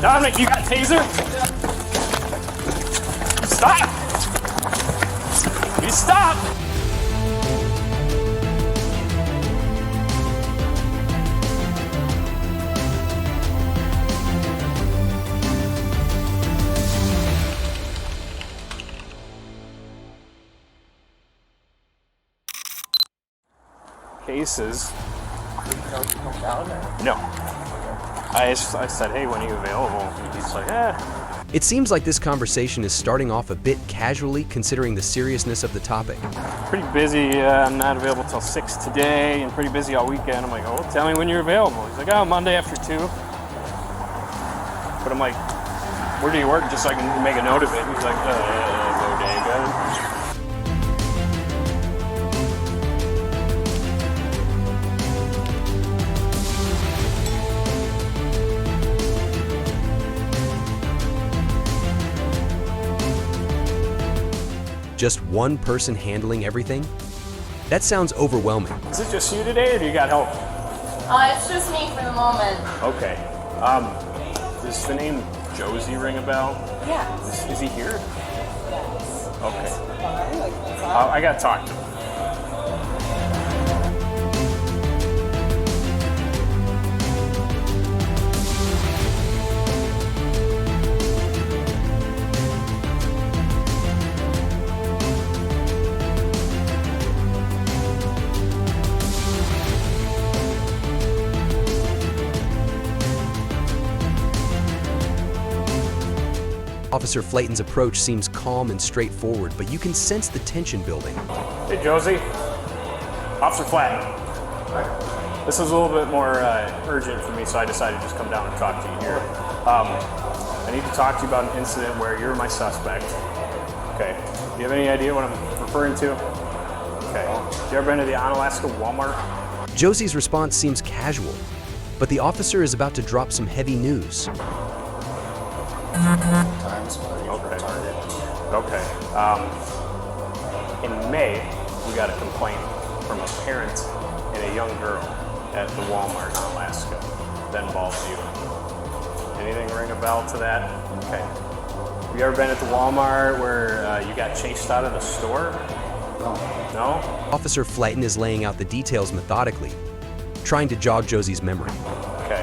Dominic, you got a taser? Stop! You stop! Cases. No. I said, hey, when are you available? And he's like, It seems like this conversation is starting off a bit casually considering the seriousness of the topic. Pretty busy. I'm not available till 6 today and pretty busy all weekend. I'm like, oh, well, tell me when you're available. He's like, oh, Monday after 2. But I'm like, where do you work? Just so I can make a note of it. He's like, bodega. Just one person handling everything? That sounds overwhelming. Is it just you today, or do you got help? It's just me for the moment. Okay. Does the name Josie ring a bell? Yeah. Is he here? Yes. Okay. Why? I gotta talk to him. Officer Flayton's approach seems calm and straightforward, but you can sense the tension building. Hey, Josie. Officer Flatton. This is a little bit more urgent for me, so I decided to just come down and talk to you here. I need to talk to you about an incident where you're my suspect. Okay. Do you have any idea what I'm referring to? Okay. You ever been to the Onalaska Walmart? Josie's response seems casual, but the officer is about to drop some heavy news. Okay. In May, we got a complaint from a parent and a young girl at the Walmart in Alaska that involves you. Anything ring a bell to that? Okay. Have you ever been at the Walmart where you got chased out of the store? No? Officer Flayton is laying out the details methodically, trying to jog Josie's memory. Okay.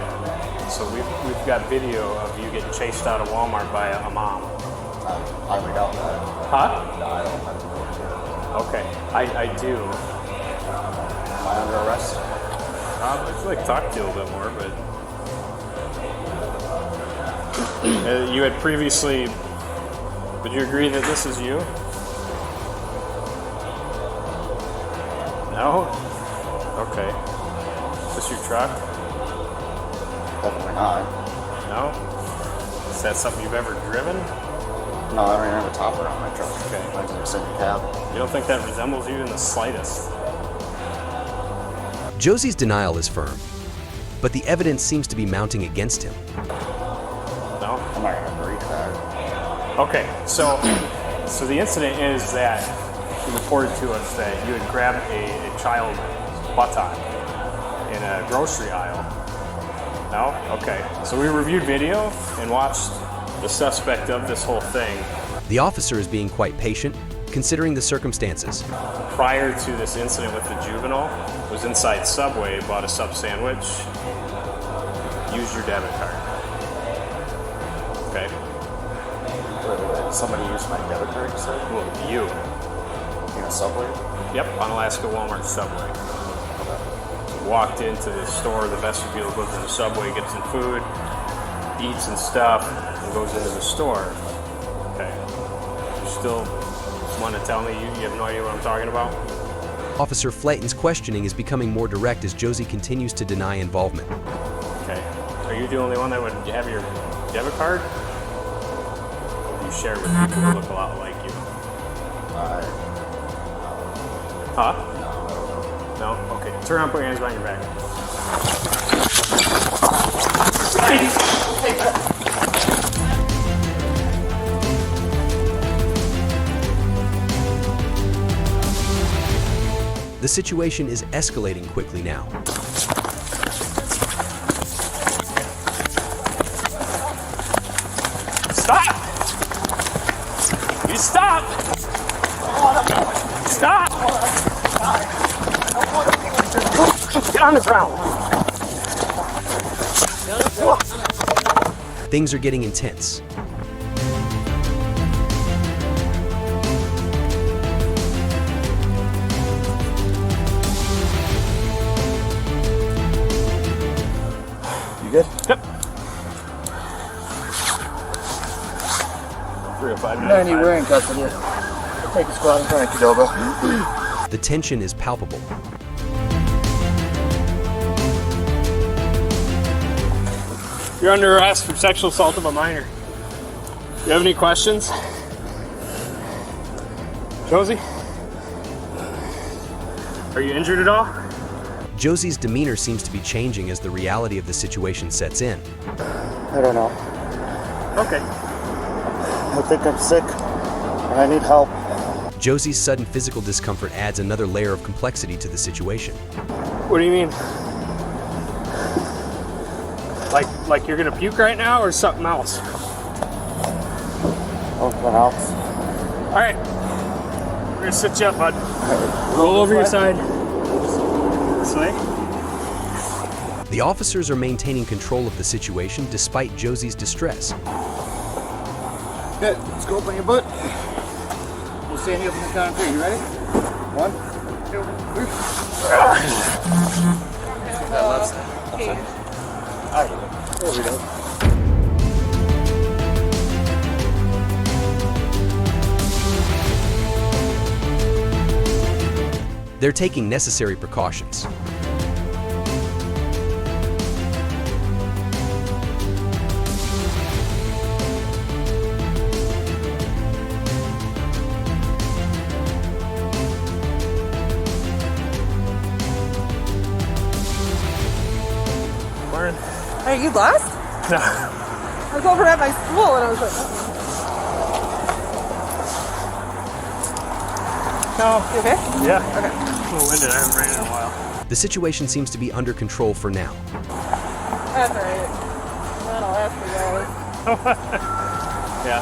So we've got video of you getting chased out of Walmart by a mom. I read out that. Huh? No, I don't have to go Okay. I do. Am I under arrest? I'd like to talk to you a little bit more, but you had previously. Would you agree that this is you? No? Okay. Is this your truck? Definitely not. No? Is that something you've ever driven? No, I don't even have a topper on my truck. Okay. I can just in the cab. You don't think that resembles you in the slightest? Josie's denial is firm, but the evidence seems to be mounting against him. No? I'm not going to agree to that. Okay, so the incident is that you reported to us that you had grabbed a child buttock in a grocery aisle. No? Okay. So we reviewed video and watched the suspect of this whole thing. The officer is being quite patient, considering the circumstances. Prior to this incident with the juvenile, was inside Subway, bought a sub sandwich, used your debit card. Okay? Wait. Somebody used my debit card, you said? Well, you. In a Subway? Yep, Onalaska Walmart Subway. Walked into the store, the vestibule, goes to the Subway, gets some food, eats and stuff, and goes into the store. Okay. You still want to tell me you have no idea what I'm talking about? Officer Flayton's questioning is becoming more direct as Josie continues to deny involvement. Okay. Are you the only one that would have your debit card? Or do you share with people who look a lot like you? Huh? No? Okay. Turn around, put your hands behind your back. The situation is escalating quickly now. Stop! Stop! Get on the ground. Things are getting intense. You good? Yep. 305. Man, you were in custody. Take a squad in front of Qdoba. The tension is palpable. You're under arrest for sexual assault of a minor. You have any questions? Josie? Are you injured at all? Josie's demeanor seems to be changing as the reality of the situation sets in. I don't know. Okay. I think I'm sick and I need help. Josie's sudden physical discomfort adds another layer of complexity to the situation. What do you mean? Like you're gonna puke right now or something else? Something else. All right. We're gonna sit you up, bud. Roll over your side. This way. The officers are maintaining control of the situation despite Josie's distress. Good. Let's go open your butt. We'll stand you up in the count of 3. You ready? 1, 2, 3. There we go. They're taking necessary precautions. Lauren? Hey, you lost? No. I was over at my school and I was like, No. you okay? Yeah. Okay. I'm a little winded. I haven't ran in a while. The situation seems to be under control for now. That's all right. That'll ask for guys. Yeah.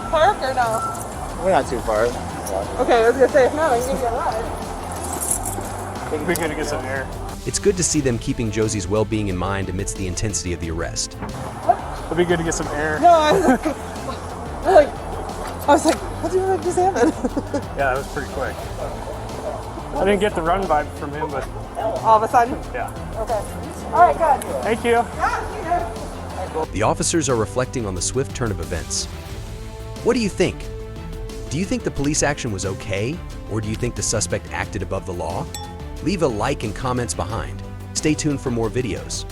Park or no? We're not too far. Okay, I was gonna say, if not, I can give you a ride. It'd be good to get some air. It's good to see them keeping Josie's well-being in mind amidst the intensity of the arrest. It'd be good to get some air. No, I was like, what do you want to examine? Yeah, that was pretty quick. I didn't get the run vibe from him, but All of a sudden? yeah. Okay. All right, good. Thank you. The officers are reflecting on the swift turn of events. What do you think? Do you think the police action was okay, or do you think the suspect acted above the law? Leave a like and comments behind. Stay tuned for more videos.